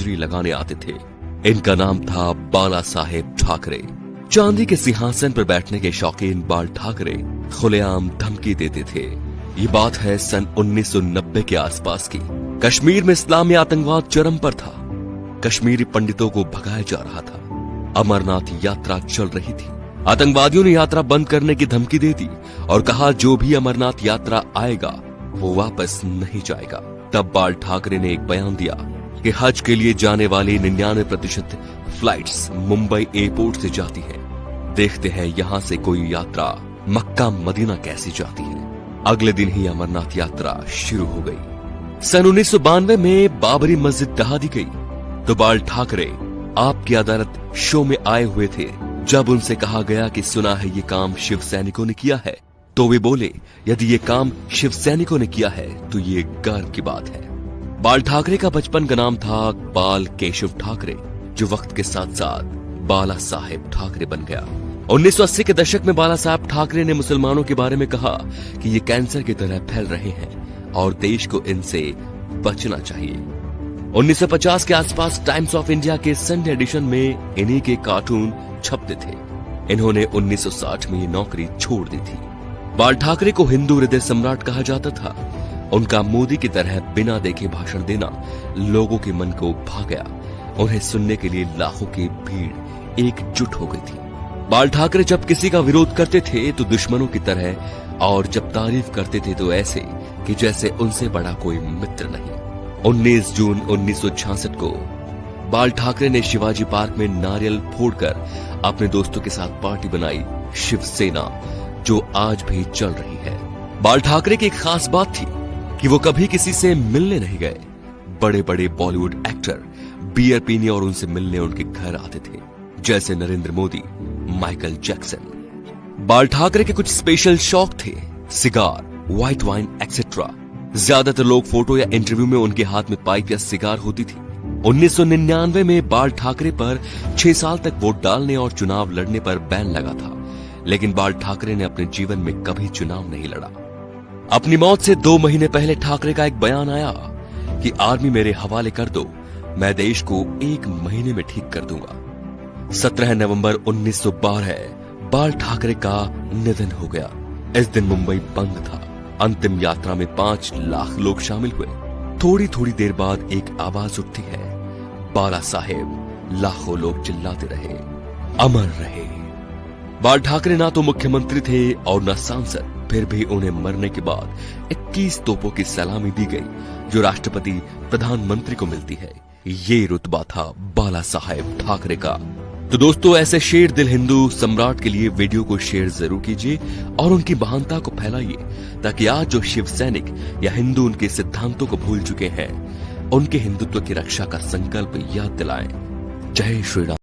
हाजिरी लगाने आते थे। इनका नाम था बाला साहेब ठाकरे। चांदी के सिंहासन पर बैठने के शौकीन बाल ठाकरे खुलेआम धमकी देते थे। ये बात है सन 1990 के आसपास की। कश्मीर में इस्लामी आतंकवाद चरम पर था। कश्मीरी पंडितों को भगाया जा रहा था। अमरनाथ यात्रा चल रही थी। आतंकवादियों ने यात्रा बंद करने की धमकी दे दी और कहा जो भी अमरनाथ यात्रा आएगा वो वापस नहीं जाएगा। तब बाल ठाकरे ने एक बयान दिया कि हज के लिए जाने वाली 99% फ्लाइट्स मुंबई एयरपोर्ट से जाती हैं। देखते हैं यहां से कोई यात्रा मक्का मदीना कैसी जाती है। अगले दिन ही अमरनाथ यात्रा शुरू हो गई। सन 1992 में बाबरी मस्जिद ढहा दी गई तो बाल ठाकरे आपकी अदालत शो में आए हुए थे। जब उनसे कहा गया कि सुना है ये काम शिव सैनिकों ने किया है, तो वे बोले यदि ये काम शिव सैनिकों ने किया है तो ये गर्व की बात है। बाल ठाकरे का बचपन का नाम था बाल केशव ठाकरे, जो वक्त के साथ साथ बाला साहेब ठाकरे बन गया। 1980 के दशक में बाला साहेब ठाकरे ने मुसलमानों के बारे में कहा कि ये कैंसर की तरह फैल रहे हैं और देश को इनसे बचना चाहिए। 1950 के आसपास टाइम्स ऑफ इंडिया के संडे एडिशन में इन्हीं के कार्टून छपते थे। इन्होंने 1960 में ये नौकरी छोड़ दी थी। बाल ठाकरे को हिंदू हृदय सम्राट कहा जाता था। उनका मोदी की तरह बिना देखे भाषण देना लोगों के मन को भा गया। उन्हें सुनने के लिए लाखों की भीड़ एकजुट हो गई थी। बाल ठाकरे जब किसी का विरोध करते थे तो दुश्मनों की तरह, और जब तारीफ करते थे तो ऐसे कि जैसे उनसे बड़ा कोई मित्र नहीं। 19 जून 1966 को बाल ठाकरे ने शिवाजी पार्क में नारियल फोड़कर अपने दोस्तों के साथ पार्टी बनाई, शिवसेना, जो आज भी चल रही है। बाल ठाकरे की एक खास बात थी कि वो कभी किसी से मिलने नहीं गए। बड़े बड़े बॉलीवुड एक्टर बियर पीने और उनसे मिलने उनके घर आते थे, जैसे नरेंद्र मोदी, माइकल जैक्सन। बाल ठाकरे के कुछ स्पेशल शौक थे, सिगार, व्हाइट वाइन एक्सेट्रा। ज्यादातर लोग फोटो या इंटरव्यू में उनके हाथ में पाइप या सिगार होती थी। 1999 में बाल ठाकरे पर 6 साल तक वोट डालने और चुनाव लड़ने पर बैन लगा था, लेकिन बाल ठाकरे ने अपने जीवन में कभी चुनाव नहीं लड़ा। अपनी मौत से 2 महीने पहले ठाकरे का एक बयान आया कि आर्मी मेरे हवाले कर दो, मैं देश को 1 महीने में ठीक कर दूंगा। 17 नवंबर 1912 बाल ठाकरे का निधन हो गया। इस दिन मुंबई बंद था। अंतिम यात्रा में 5 लाख लोग शामिल हुए। थोड़ी थोड़ी देर बाद एक आवाज उठती है, बाला साहेब। लाखों लोग चिल्लाते रहे, अमर रहे। बाल ठाकरे ना तो मुख्यमंत्री थे और न सांसद, फिर भी उन्हें मरने के बाद 21 तोपों की सलामी दी गई, जो राष्ट्रपति प्रधानमंत्री को मिलती है। ये रुतबा था बाला साहेब ठाकरे का। तो दोस्तों, ऐसे शेर दिल हिंदू सम्राट के लिए वीडियो को शेयर जरूर कीजिए और उनकी महानता को फैलाइए, ताकि आज जो शिव सैनिक या हिंदू उनके सिद्धांतों को भूल चुके हैं, उनके हिंदुत्व की रक्षा का संकल्प याद दिलाएं। जय श्री राम।